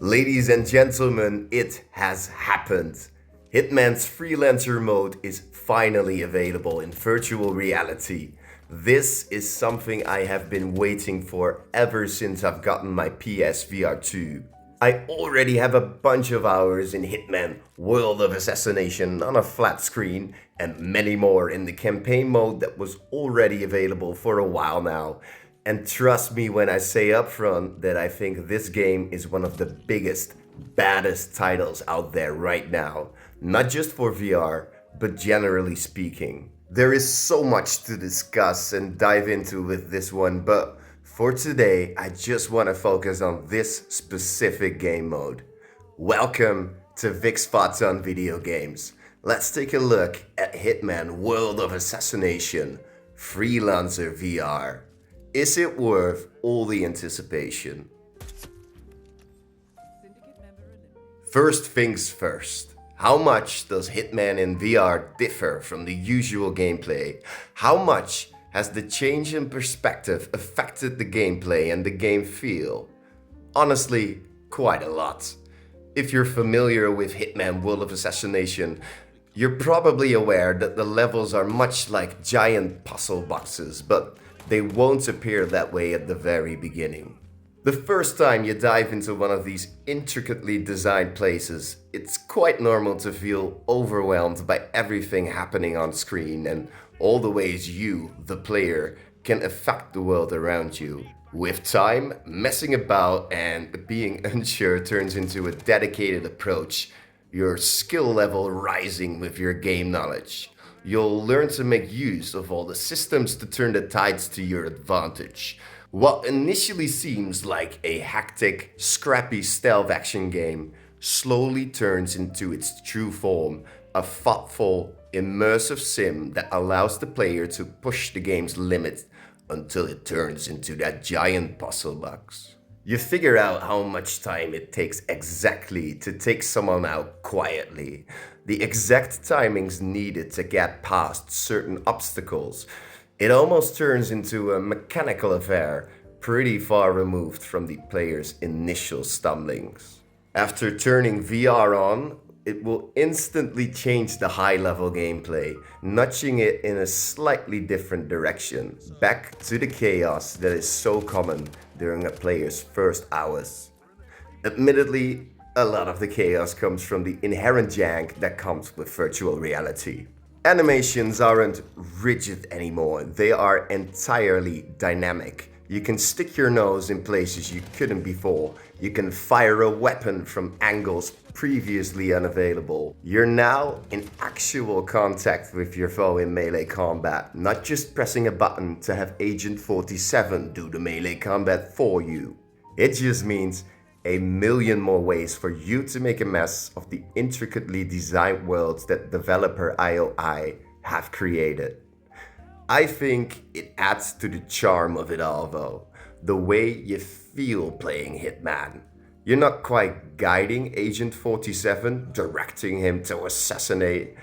Ladies and gentlemen, it has happened. Hitman's Freelancer Mode is finally available in virtual reality. This is something I have been waiting for ever since I've gotten my PSVR 2. I already have a bunch of hours in Hitman World of Assassination on a flat screen and many more in the campaign mode that was already available for a while now. And trust me when I say upfront that I think this game is one of the biggest, baddest titles out there right now. Not just for VR, but generally speaking. There is so much to discuss and dive into with this one, but for today, I just want to focus on this specific game mode. Welcome to Vic's Thoughts on Video Games. Let's take a look at Hitman World of Assassination Freelancer VR. Is it worth all the anticipation? First things first. How much does Hitman in VR differ from the usual gameplay? How much has the change in perspective affected the gameplay and the game feel? Honestly, quite a lot. If you're familiar with Hitman World of Assassination, you're probably aware that the levels are much like giant puzzle boxes, but they won't appear that way at the very beginning. The first time you dive into one of these intricately designed places, it's quite normal to feel overwhelmed by everything happening on screen and all the ways you, the player, can affect the world around you. With time, messing about and being unsure turns into a dedicated approach, your skill level rising with your game knowledge. You'll learn to make use of all the systems to turn the tides to your advantage. What initially seems like a hectic, scrappy stealth action game slowly turns into its true form, a thoughtful, immersive sim that allows the player to push the game's limits until it turns into that giant puzzle box. You figure out how much time it takes exactly to take someone out quietly, the exact timings needed to get past certain obstacles. It almost turns into a mechanical affair, pretty far removed from the player's initial stumblings. After turning VR on, it will instantly change the high-level gameplay, nudging it in a slightly different direction, back to the chaos that is so common during a player's first hours. Admittedly, a lot of the chaos comes from the inherent jank that comes with virtual reality. Animations aren't rigid anymore, they are entirely dynamic. You can stick your nose in places you couldn't before. You can fire a weapon from angles previously unavailable. You're now in actual contact with your foe in melee combat, not just pressing a button to have Agent 47 do the melee combat for you. It just means a million more ways for you to make a mess of the intricately designed worlds that developer IOI have created. I think it adds to the charm of it all though, the way you feel playing Hitman. You're not quite guiding Agent 47, directing him to assassinate.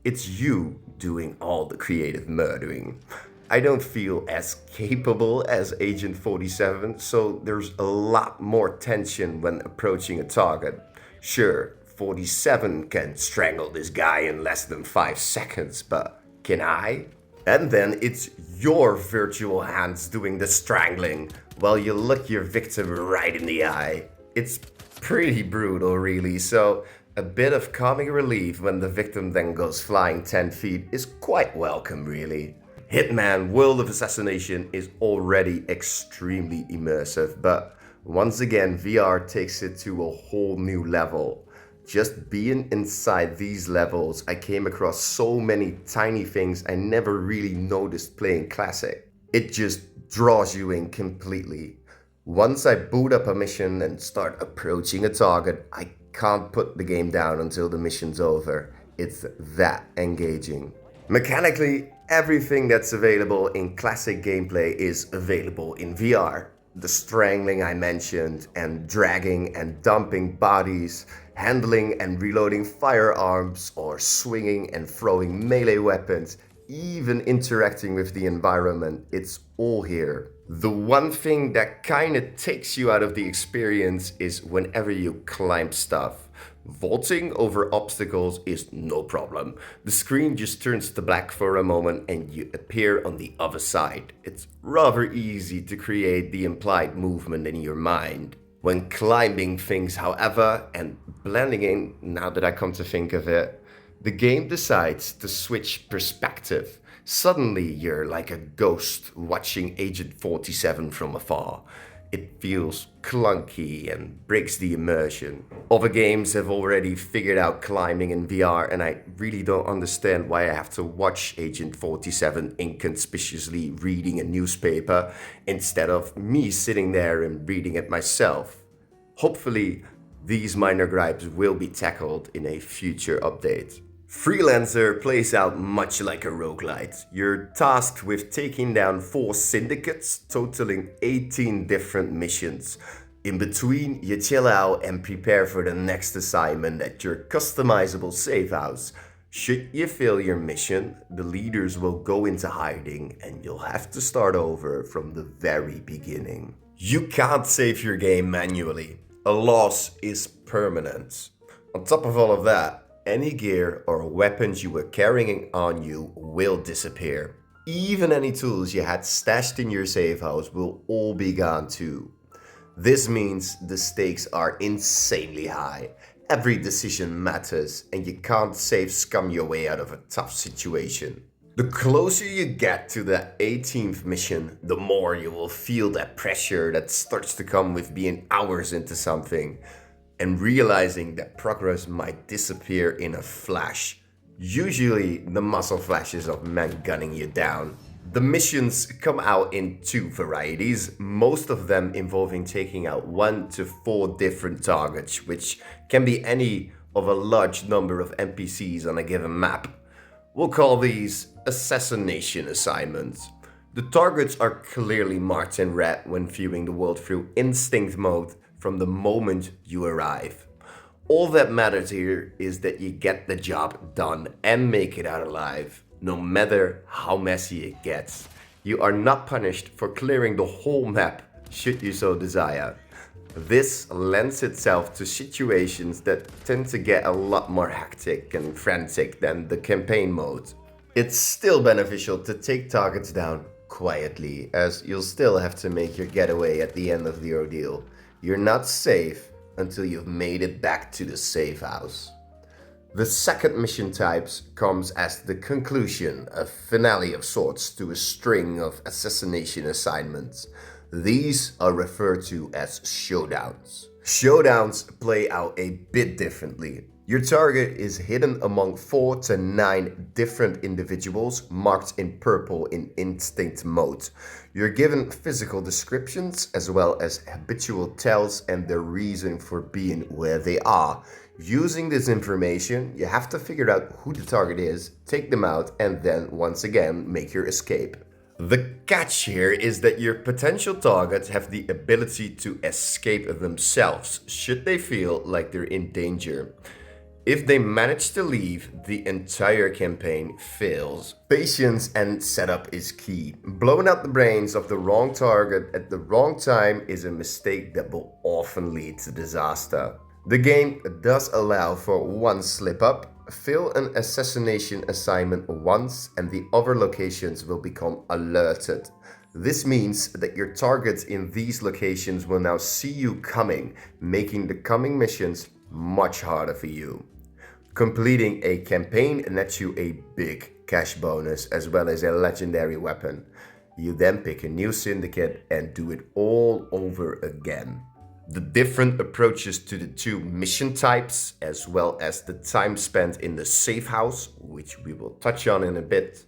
It's you doing all the creative murdering. I don't feel as capable as Agent 47, so there's a lot more tension when approaching a target. Sure, 47 can strangle this guy in less than 5 seconds, but can I? And then it's your virtual hands doing the strangling while you look your victim right in the eye. It's pretty brutal really, so a bit of comic relief when the victim then goes flying 10 feet is quite welcome really. Hitman World of Assassination is already extremely immersive, but once again VR takes it to a whole new level. Just being inside these levels, I came across so many tiny things I never really noticed playing Classic. It just draws you in completely. Once I boot up a mission and start approaching a target, I can't put the game down until the mission's over. It's that engaging. Mechanically, everything that's available in Classic gameplay is available in VR. The strangling I mentioned, and dragging and dumping bodies, handling and reloading firearms, or swinging and throwing melee weapons, even interacting with the environment, it's all here. The one thing that kinda takes you out of the experience is whenever you climb stuff. Vaulting over obstacles is no problem. The screen just turns to black for a moment and you appear on the other side. It's rather easy to create the implied movement in your mind. When climbing things, however, and blending in, now that I come to think of it, the game decides to switch perspective. Suddenly, you're like a ghost watching Agent 47 from afar. It feels clunky and breaks the immersion. Other games have already figured out climbing in VR, and I really don't understand why I have to watch Agent 47 inconspicuously reading a newspaper instead of me sitting there and reading it myself. Hopefully, these minor gripes will be tackled in a future update. Freelancer plays out much like a roguelite. You're tasked with taking down 4 syndicates, totaling 18 different missions. In between, you chill out and prepare for the next assignment at your customizable safe house. Should you fail your mission, the leaders will go into hiding and you'll have to start over from the very beginning. You can't save your game manually. A loss is permanent. On top of all of that, any gear or weapons you were carrying on you will disappear. Even any tools you had stashed in your safe house will all be gone too. This means the stakes are insanely high. Every decision matters and you can't save scum your way out of a tough situation. The closer you get to the 18th mission, the more you will feel that pressure that starts to come with being hours into something and realizing that progress might disappear in a flash. Usually the muzzle flashes of men gunning you down. The missions come out in 2 varieties, most of them involving taking out 1 to 4 different targets, which can be any of a large number of NPCs on a given map. We'll call these assassination assignments. The targets are clearly marked in red when viewing the world through instinct mode from the moment you arrive. All that matters here is that you get the job done and make it out alive, no matter how messy it gets. You are not punished for clearing the whole map, should you so desire. This lends itself to situations that tend to get a lot more hectic and frantic than the campaign mode. It's still beneficial to take targets down quietly, as you'll still have to make your getaway at the end of the ordeal. You're not safe until you've made it back to the safe house. The second mission types comes as the conclusion, a finale of sorts to a string of assassination assignments. These are referred to as showdowns. Showdowns play out a bit differently. Your target is hidden among 4 to 9 different individuals marked in purple in instinct mode. You're given physical descriptions as well as habitual tells and their reason for being where they are. Using this information, you have to figure out who the target is, take them out, and then once again make your escape. The catch here is that your potential targets have the ability to escape themselves should they feel like they're in danger. If they manage to leave, the entire campaign fails. Patience and setup is key. Blowing out the brains of the wrong target at the wrong time is a mistake that will often lead to disaster. The game does allow for one slip up. Fail an assassination assignment once and the other locations will become alerted. This means that your targets in these locations will now see you coming, making the coming missions much harder for you. Completing a campaign nets you a big cash bonus as well as a legendary weapon. You then pick a new syndicate and do it all over again. The different approaches to the 2 mission types, as well as the time spent in the safe house, which we will touch on in a bit,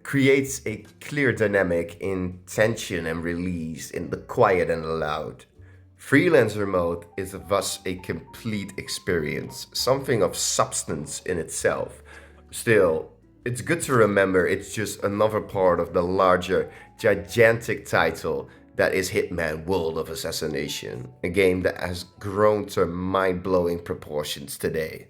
creates a clear dynamic in tension and release in the quiet and the loud. Freelancer mode is thus a complete experience, something of substance in itself. Still, it's good to remember it's just another part of the larger, gigantic title that is Hitman World of Assassination, a game that has grown to mind-blowing proportions today.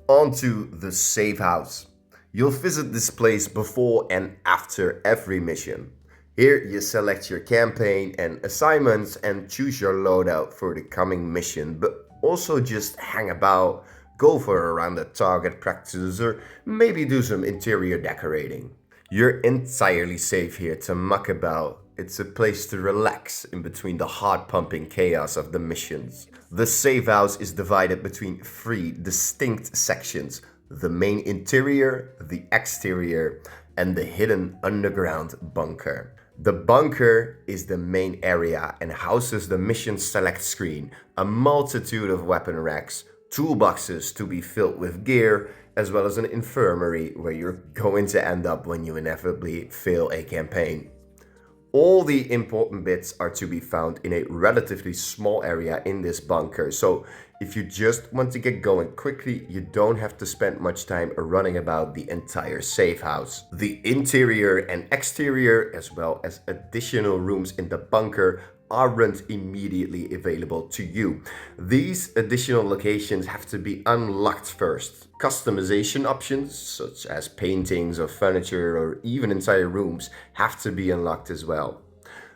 On to the safe house. You'll visit this place before and after every mission. Here you select your campaign and assignments and choose your loadout for the coming mission, but also just hang about, go for a round at target practice, or maybe do some interior decorating. You're entirely safe here to muck about. It's a place to relax in between the heart-pumping chaos of the missions. The safe house is divided between three distinct sections: the main interior, the exterior, and the hidden underground bunker. The bunker is the main area and houses the mission select screen, a multitude of weapon racks, toolboxes to be filled with gear, as well as an infirmary where you're going to end up when you inevitably fail a campaign. All the important bits are to be found in a relatively small area in this bunker, so if you just want to get going quickly, you don't have to spend much time running about the entire safe house. The interior and exterior, as well as additional rooms in the bunker, aren't immediately available to you. These additional locations have to be unlocked first. Customization options, such as paintings or furniture or even entire rooms, have to be unlocked as well.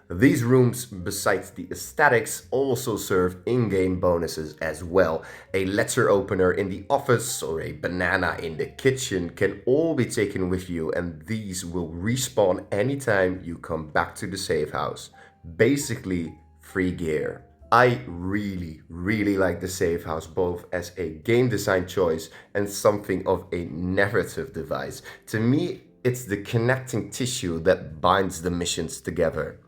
These rooms, besides the aesthetics, also serve in-game bonuses as well. A letter opener in the office or a banana in the kitchen can all be taken with you, and these will respawn anytime you come back to the safe house. Basically, free gear. I really like the safe house both as a game design choice and something of a narrative device. To me, it's the connecting tissue that binds the missions together.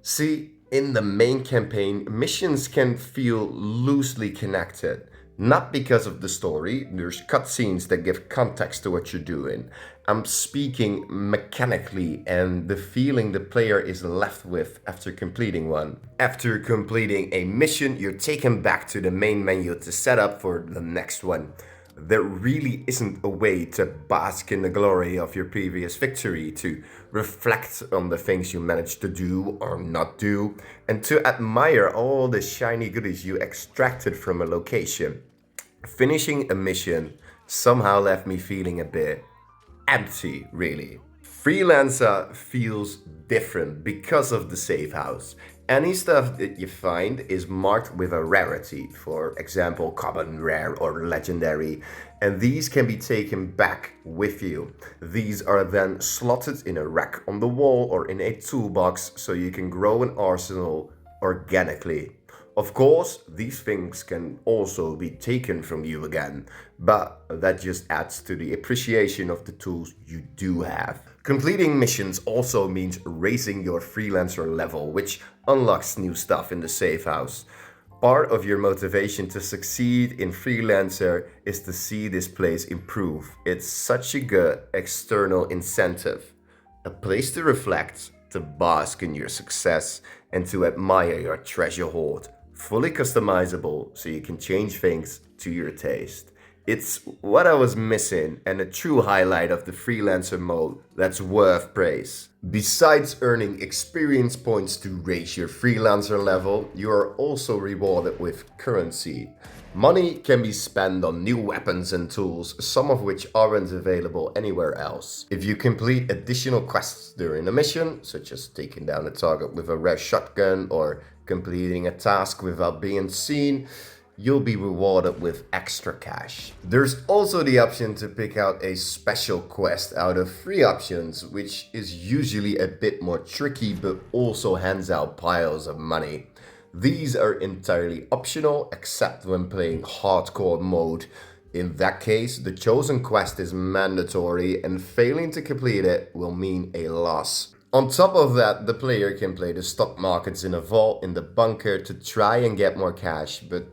See, in the main campaign, missions can feel loosely connected. Not because of the story, there's cutscenes that give context to what you're doing. I'm speaking mechanically and the feeling the player is left with after completing one. After completing a mission, you're taken back to the main menu to set up for the next one. There really isn't a way to bask in the glory of your previous victory, to reflect on the things you managed to do or not do, and to admire all the shiny goodies you extracted from a location. Finishing a mission somehow left me feeling a bit empty, really. Freelancer feels different because of the safe house. Any stuff that you find is marked with a rarity, for example, common, rare, or legendary, and these can be taken back with you. These are then slotted in a rack on the wall or in a toolbox so you can grow an arsenal organically. Of course, these things can also be taken from you again, but that just adds to the appreciation of the tools you do have. Completing missions also means raising your freelancer level, which unlocks new stuff in the safe house. Part of your motivation to succeed in Freelancer is to see this place improve. It's such a good external incentive. A place to reflect, to bask in your success, and to admire your treasure hoard. Fully customizable so you can change things to your taste. It's what I was missing and a true highlight of the Freelancer mode that's worth praise. Besides earning experience points to raise your freelancer level, you are also rewarded with currency. Money can be spent on new weapons and tools, some of which aren't available anywhere else. If you complete additional quests during a mission, such as taking down a target with a rare shotgun or completing a task without being seen, you'll be rewarded with extra cash. There's also the option to pick out a special quest out of 3 options, which is usually a bit more tricky but also hands out piles of money. These are entirely optional except when playing hardcore mode. In that case, the chosen quest is mandatory and failing to complete it will mean a loss. On top of that, the player can play the stock markets in a vault in the bunker to try and get more cash, but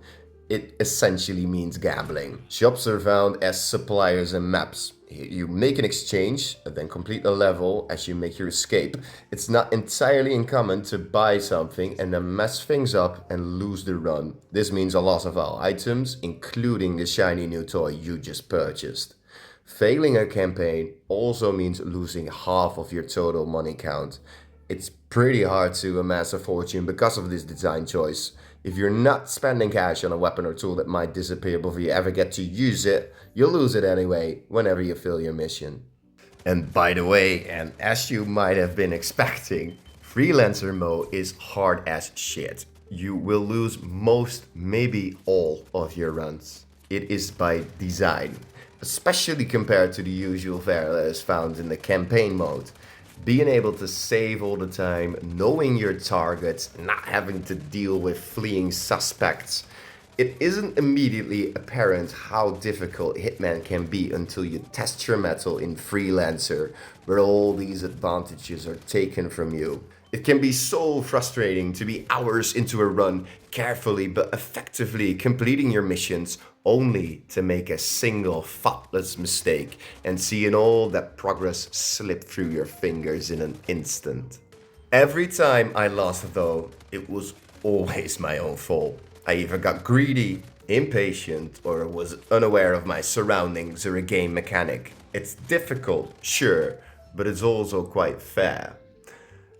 it essentially means gambling. Shops are found as suppliers and maps. You make an exchange and then complete a level as you make your escape. It's not entirely uncommon to buy something and then mess things up and lose the run. This means a loss of all items, including the shiny new toy you just purchased. Failing a campaign also means losing half of your total money count. It's pretty hard to amass a fortune because of this design choice. If you're not spending cash on a weapon or tool that might disappear before you ever get to use it, you'll lose it anyway whenever you fail your mission. And by the way, and as you might have been expecting, Freelancer Mode is hard as shit. You will lose most, maybe all of your runs. It is by design, especially compared to the usual fare that is found in the campaign mode. Being able to save all the time, knowing your targets, not having to deal with fleeing suspects. It isn't immediately apparent how difficult Hitman can be until you test your mettle in Freelancer, where all these advantages are taken from you. It can be so frustrating to be hours into a run, carefully but effectively completing your missions, only to make a single thoughtless mistake and seeing all that progress slip through your fingers in an instant. Every time I lost though, it was always my own fault. I either got greedy, impatient, or was unaware of my surroundings or a game mechanic. It's difficult, sure, but it's also quite fair.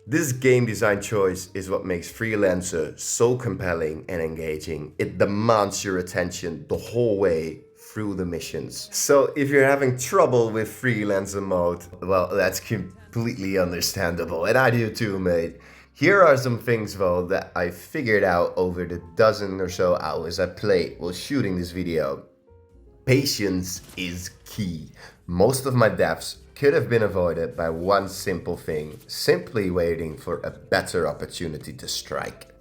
This game design choice is what makes Freelancer so compelling and engaging. It demands your attention the whole way through the missions. So if you're having trouble with Freelancer mode, well, that's completely understandable, and I do too, mate. Here are some things though that I figured out over the dozen or so hours I played while shooting this video. Patience is key. Most of my deaths could have been avoided by one simple thing, simply waiting for a better opportunity to strike.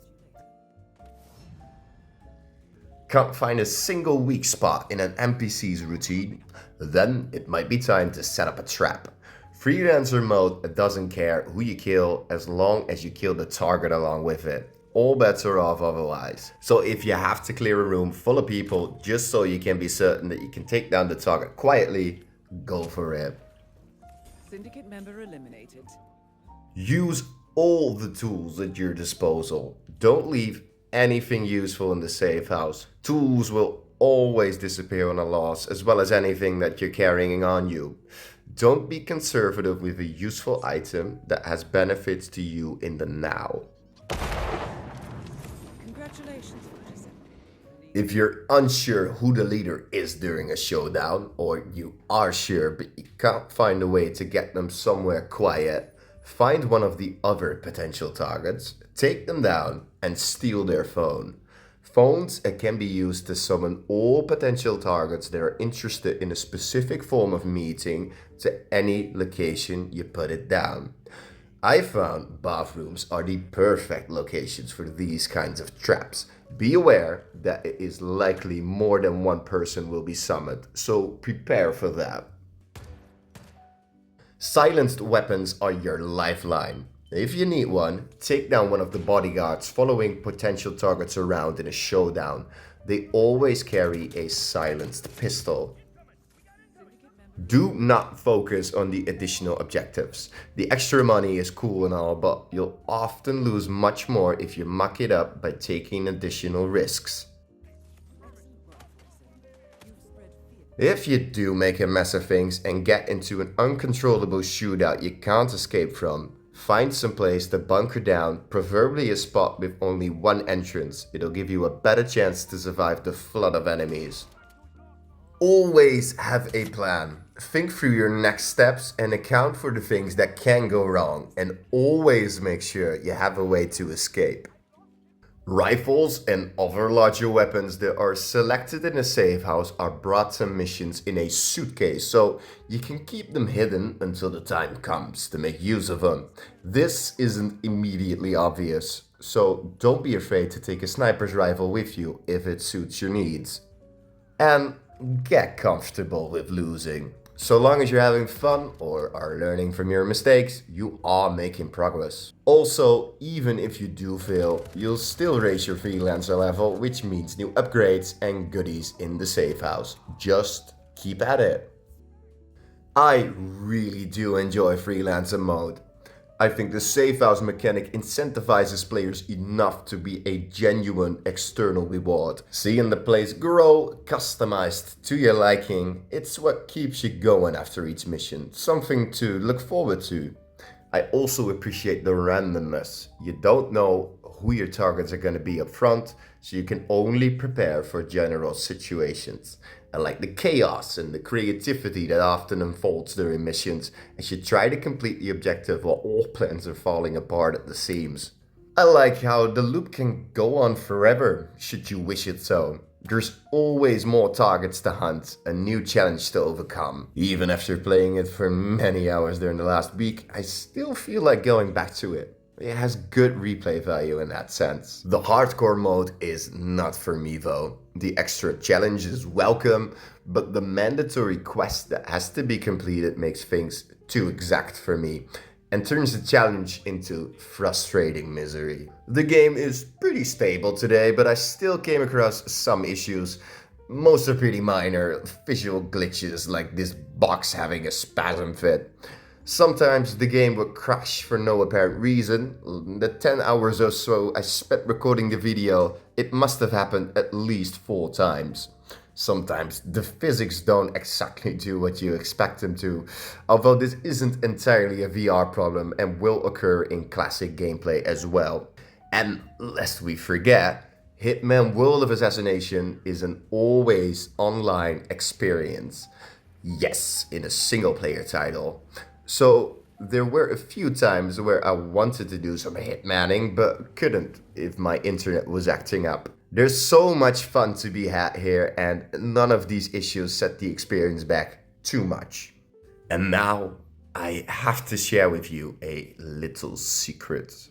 Can't find a single weak spot in an NPC's routine? Then it might be time to set up a trap. Freelancer mode doesn't care who you kill as long as you kill the target along with it. All bets are off otherwise. So if you have to clear a room full of people just so you can be certain that you can take down the target quietly, go for it. Syndicate member eliminated. Use all the tools at your disposal. Don't leave anything useful in the safe house. Tools will always disappear on a loss, as well as anything that you're carrying on you. Don't be conservative with a useful item that has benefits to you in the now. Congratulations, Critisisms. If you're unsure who the leader is during a showdown, or you are sure but you can't find a way to get them somewhere quiet, find one of the other potential targets, take them down, and steal their phone. Phones can be used to summon all potential targets that are interested in a specific form of meeting to any location you put it down. I found bathrooms are the perfect locations for these kinds of traps. Be aware that it is likely more than one person will be summoned, so prepare for that. Silenced weapons are your lifeline. If you need one, take down one of the bodyguards following potential targets around in a showdown. They always carry a silenced pistol. Do not focus on the additional objectives. The extra money is cool and all, but you'll often lose much more if you muck it up by taking additional risks. If you do make a mess of things and get into an uncontrollable shootout you can't escape from, find some place to bunker down, preferably a spot with only one entrance. It'll give you a better chance to survive the flood of enemies. Always have a plan. Think through your next steps and account for the things that can go wrong, and always make sure you have a way to escape. Rifles and other larger weapons that are selected in a safe house are brought to missions in a suitcase, so you can keep them hidden until the time comes to make use of them. This isn't immediately obvious, so don't be afraid to take a sniper's rifle with you if it suits your needs. And get comfortable with losing. So long as you're having fun or are learning from your mistakes, you are making progress. Also, even if you do fail, you'll still raise your freelancer level, which means new upgrades and goodies in the safe house. Just keep at it. I really do enjoy Freelancer mode. I think the safe house mechanic incentivizes players enough to be a genuine external reward. Seeing the place grow, customized to your liking, it's what keeps you going after each mission. Something to look forward to. I also appreciate the randomness. You don't know who your targets are going to be up front, so you can only prepare for general situations. I like the chaos and the creativity that often unfolds during missions as you try to complete the objective while all plans are falling apart at the seams. I like how the loop can go on forever, should you wish it so. There's always more targets to hunt, a new challenge to overcome. Even after playing it for many hours during the last week, I still feel like going back to it. It has good replay value in that sense. The hardcore mode is not for me though. The extra challenge is welcome, but the mandatory quest that has to be completed makes things too exact for me and turns the challenge into frustrating misery. The game is pretty stable today, but I still came across some issues. Most are pretty minor, visual glitches like this box having a spasm fit. Sometimes the game would crash for no apparent reason. The 10 hours or so I spent recording the video, it must have happened at least 4 times. Sometimes the physics don't exactly do what you expect them to, although this isn't entirely a VR problem and will occur in classic gameplay as well. And lest we forget, Hitman World of Assassination is an always online experience. Yes, in a single player title. So there were a few times where I wanted to do some hitmanning but couldn't if my internet was acting up. There's so much fun to be had here and none of these issues set the experience back too much. And now I have to share with you a little secret.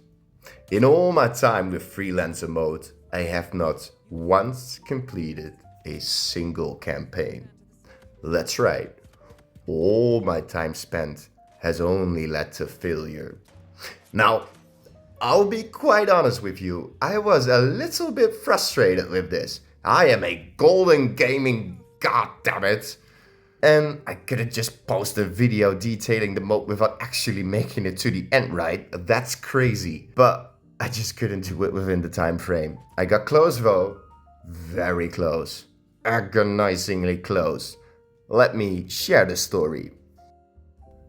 In all my time with Freelancer Mode, I have not once completed a single campaign. That's right, all my time spent has only led to failure. Now, I'll be quite honest with you, I was a little bit frustrated with this. I am a golden gaming goddammit. And I couldn't just post a video detailing the mode without actually making it to the end, right? That's crazy. But I just couldn't do it within the time frame. I got close though, very close, agonizingly close. Let me share the story.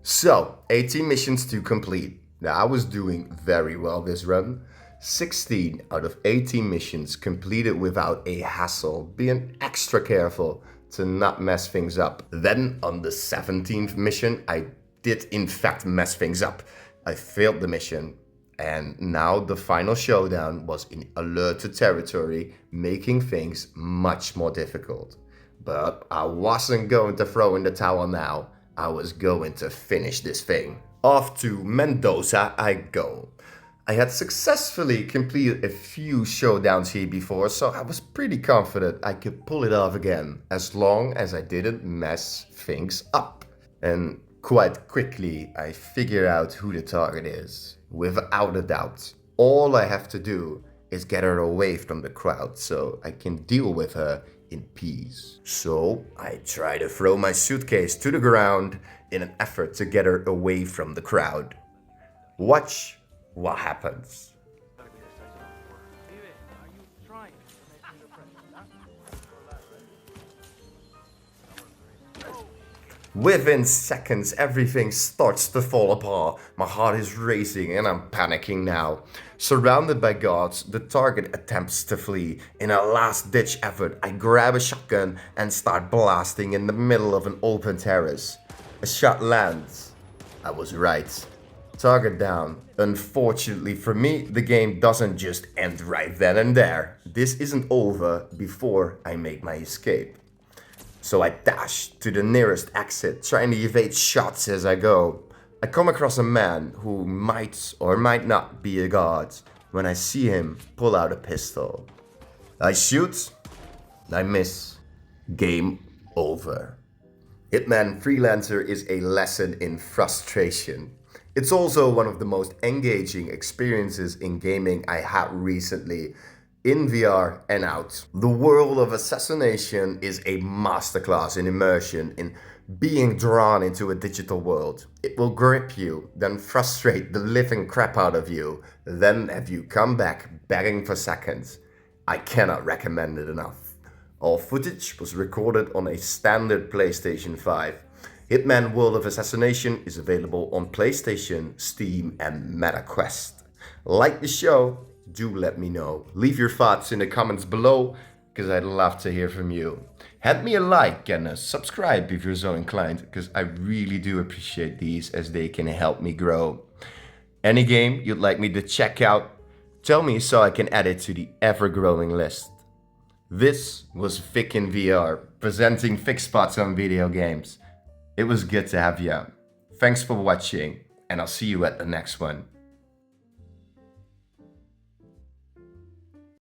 So, 18 missions to complete. Now, I was doing very well this run. 16 out of 18 missions completed without a hassle, being extra careful to not mess things up. Then on the 17th mission, I did in fact mess things up. I failed the mission. And now the final showdown was in alerted territory, making things much more difficult. But I wasn't going to throw in the towel now. I was going to finish this thing. Off to Mendoza I go. I had successfully completed a few showdowns here before, so I was pretty confident I could pull it off again, as long as I didn't mess things up. And quite quickly I figured out who the target is, without a doubt. All I have to do is get her away from the crowd so I can deal with her in peace. So I try to throw my suitcase to the ground in an effort to get her away from the crowd. Watch what happens. Within seconds, everything starts to fall apart. My heart is racing and I'm panicking now. Surrounded by guards, the target attempts to flee. In a last-ditch effort, I grab a shotgun and start blasting in the middle of an open terrace. A shot lands. I was right. Target down. Unfortunately for me, the game doesn't just end right then and there. This isn't over before I make my escape. So I dash to the nearest exit, trying to evade shots as I go. I come across a man who might or might not be a guard when I see him pull out a pistol. I shoot, I miss. Game over. Hitman Freelancer is a lesson in frustration. It's also one of the most engaging experiences in gaming I had recently, in VR and out. The world of assassination is a masterclass in immersion, in being drawn into a digital world. It will grip you, then frustrate the living crap out of you, then have you come back begging for seconds. I cannot recommend it enough. All footage was recorded on a standard PlayStation 5. Hitman World of Assassination is available on PlayStation, Steam and MetaQuest. Like the show, do let me know. Leave your thoughts in the comments below, because I'd love to hear from you. Hand me a like and subscribe if you're so inclined, because I really do appreciate these as they can help me grow. Any game you'd like me to check out, tell me so I can add it to the ever-growing list. This was Vic in VR, presenting Vic Spots on video games. It was good to have you. Thanks for watching, and I'll see you at the next one.